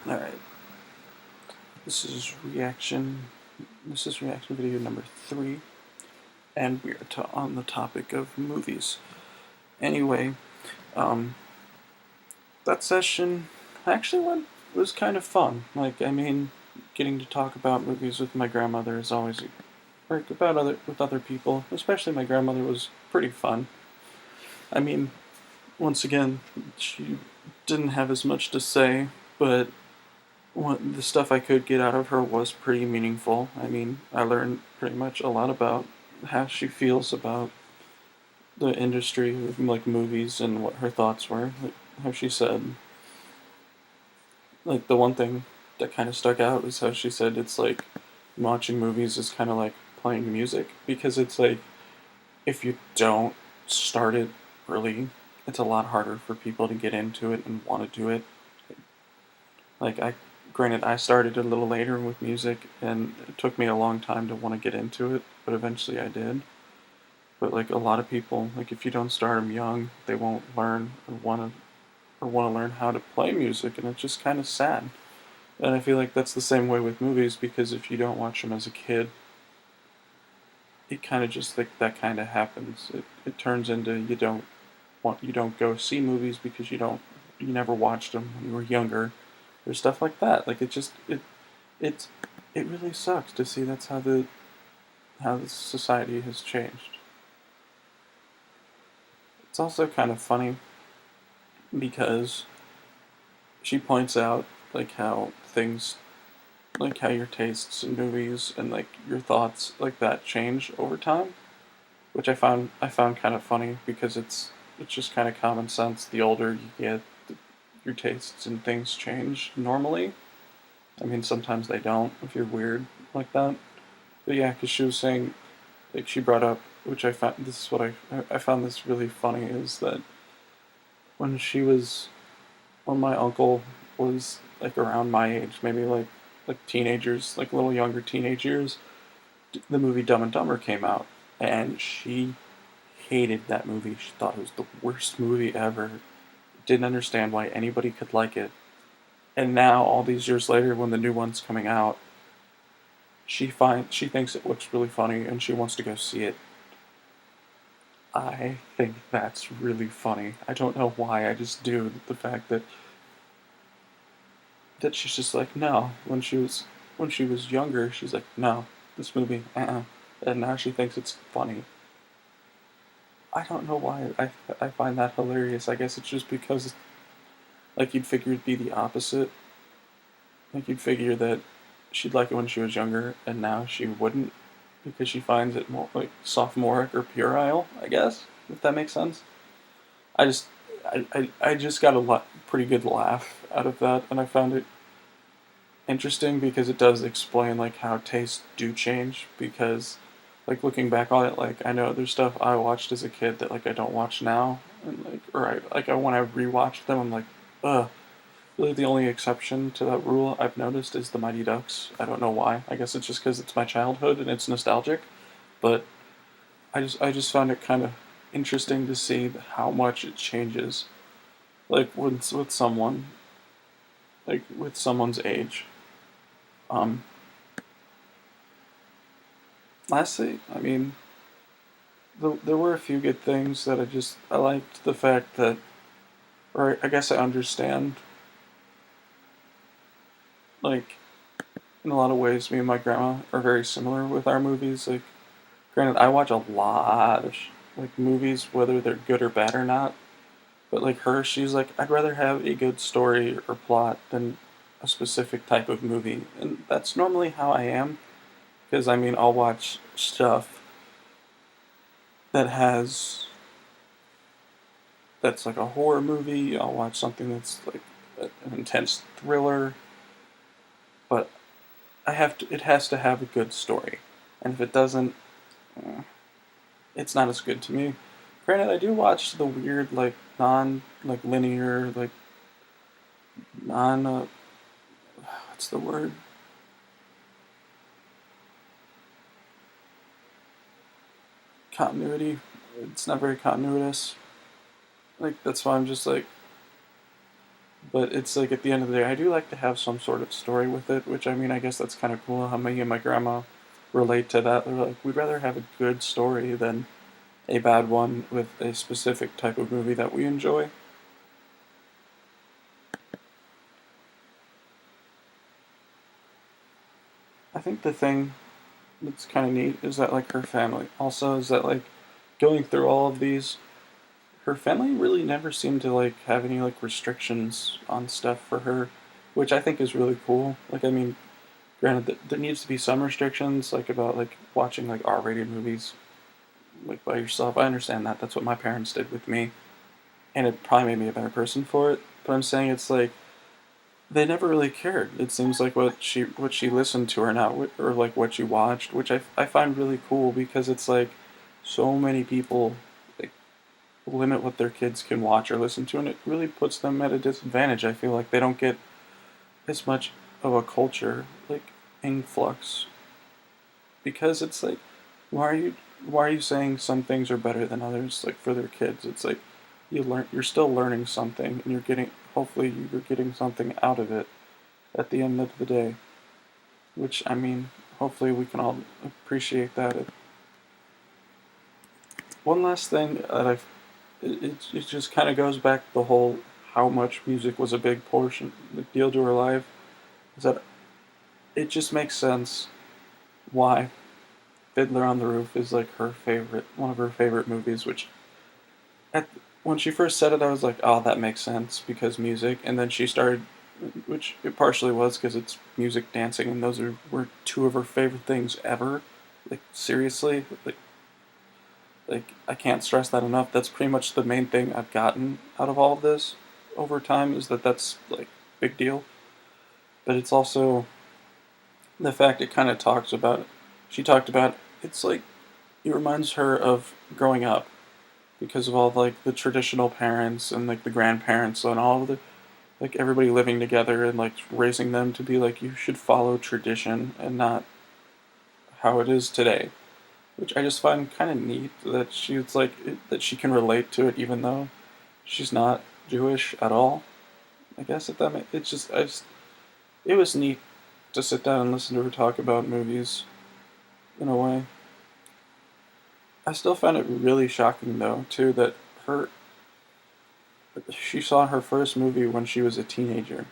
Alright, this is reaction. This is reaction video number 3, and we are on the topic of movies. Anyway, um, that session actually was kind of fun. Getting to talk about movies with my grandmother is always with other people, especially my grandmother, was pretty fun. I mean, once again, she didn't have as much to say, but the stuff I could get out of her was pretty meaningful. I learned pretty much a lot about how she feels about the industry of movies and what her thoughts were. Like how she said, the one thing that kind of stuck out was how she said it's like watching movies is kind of like playing music, because it's like if you don't start it early, it's a lot harder for people to get into it and want to do it. Granted, I started a little later with music, and it took me a long time to want to get into it, but eventually I did. But a lot of people, if you don't start them young, they won't learn or want to learn how to play music, and it's just kind of sad. And I feel like that's the same way with movies, because if you don't watch them as a kid, it kind of just like that kind of happens. It turns into you don't go see movies because you never watched them when you were younger, or stuff like that. It's it really sucks to see that's how the society has changed. It's also kind of funny because she points out how things, how your tastes in movies and your thoughts like that change over time, which I found kind of funny, because it's just kind of common sense. The older you get, your tastes and things change normally. Sometimes they don't if you're weird like that. But yeah, because she was saying, she brought up, which I found, this is what I found this really funny, is that when she was, when my uncle was around my age, maybe teenagers, a little younger teenage years, the movie Dumb and Dumber came out, and she hated that movie. She thought it was the worst movie ever. Didn't understand why anybody could like it. And now, all these years later, when the new one's coming out, she thinks it looks really funny and she wants to go see it. I think that's really funny. I don't know why. I just do. The fact that she's just like, no. When she was younger, she's like, no, this movie, and now she thinks it's funny. I don't know why. I find that hilarious. I guess it's just because you'd figure it'd be the opposite. You'd figure that she'd like it when she was younger, and now she wouldn't, because she finds it more sophomoric or puerile, I guess, if that makes sense. I just I just got pretty good laugh out of that, and I found it interesting because it does explain how tastes do change. Because looking back on it, I know there's stuff I watched as a kid that I don't watch now, and when I rewatch them, I'm like, ugh. Really, the only exception to that rule I've noticed is the Mighty Ducks. I don't know why. I guess it's just because it's my childhood and it's nostalgic. But I just found it kind of interesting to see how much it changes. With someone, with someone's age. Um, Lastly, there were a few good things that I liked the fact that, or I guess I understand, like in a lot of ways, me and my grandma are very similar with our movies. Granted, I watch a lot of movies, whether they're good or bad or not. But her, she's like, I'd rather have a good story or plot than a specific type of movie, and that's normally how I am. Because I'll watch stuff that has that's like a horror movie. I'll watch something that's an intense thriller, but I have to. It has to have a good story, and if it doesn't, eh, it's not as good to me. Granted, I do watch the weird, non linear, non what's the word, continuity. It's not very continuous. That's why I'm just But it's like at the end of the day, I do like to have some sort of story with it, which I mean, I guess that's kind of cool how me and my grandma relate to that. They're like, we'd rather have a good story than a bad one with a specific type of movie that we enjoy. I think the thing that's kind of neat is that like her family also is that like going through all of these, her family really never seemed to like have any like restrictions on stuff for her, which I think is really cool. Like I mean, granted, there needs to be some restrictions like about like watching like R-rated movies like by yourself. I understand that. That's what my parents did with me, and it probably made me a better person for it. But I'm saying it's like they never really cared. It seems like what she listened to or not, or like what she watched, which I find really cool because it's like so many people like limit what their kids can watch or listen to, and it really puts them at a disadvantage. I feel like they don't get as much of a culture like influx because it's like why are you saying some things are better than others like for their kids? It's like you're still learning something and you're getting hopefully you're getting something out of it at the end of the day, which I mean hopefully we can all appreciate that. One last thing that it just kind of goes back to the whole how much music was a big portion the deal to her life is that it just makes sense why Fiddler on the Roof is like her favorite, one of her favorite movies. Which, at, when she first said it, I was like, "Oh, that makes sense because music." And then she started, which it partially was because it's music, dancing, and were two of her favorite things ever. Like seriously, like I can't stress that enough. That's pretty much the main thing I've gotten out of all of this over time is that that's like big deal. But it's also the fact it kind of talks about. She talked about it's like it reminds her of growing up because of all like the traditional parents and like the grandparents and all of the like everybody living together and like raising them to be like you should follow tradition and not how it is today, which I just find kind of neat that she's like that she can relate to it even though she's not Jewish at all. I guess if that it's just it was neat to sit down and listen to her talk about movies in a way. I still find it really shocking though too that her she saw her first movie when she was a teenager.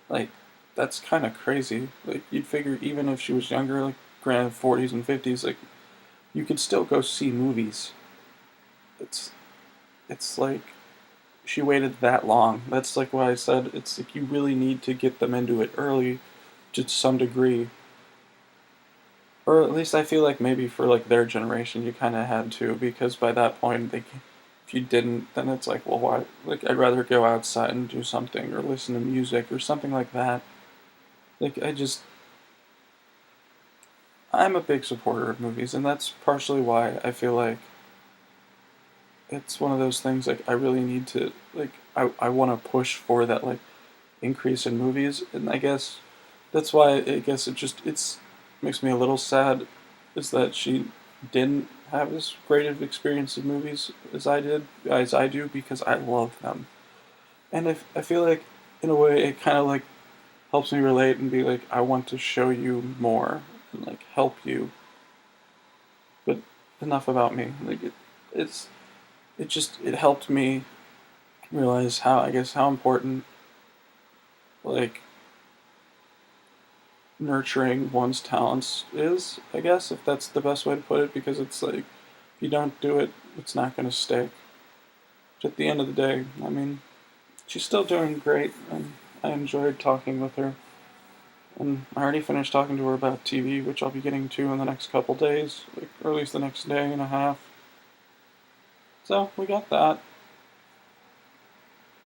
Like, that's kind of crazy. Like, you'd figure even if she was younger, like, granted, 40s and 50s, like, you could still go see movies. It's, it's like, she waited that long. That's like why I said it's like you really need to get them into it early to some degree. Or at least I feel like maybe for like their generation you kind of had to because by that point if you didn't then it's like well why like I'd rather go outside and do something or listen to music or something like that. Like I'm a big supporter of movies, and that's partially why I feel like it's one of those things like I really need to like I want to push for that like increase in movies, and I guess that's why I guess it's makes me a little sad is that she didn't have as great of experience in movies as I do because I love them, and if I feel like in a way it kind of like helps me relate and be like I want to show you more and like help you. But enough about me. Like it's it helped me realize how I guess how important like nurturing one's talents is. I guess if that's the best way to put it, because it's like if you don't do it, it's not gonna stick. But at the end of the day, I mean, she's still doing great, and I enjoyed talking with her. And I already finished talking to her about TV, which I'll be getting to in the next couple days, like, or at least the next day and a half. So we got that.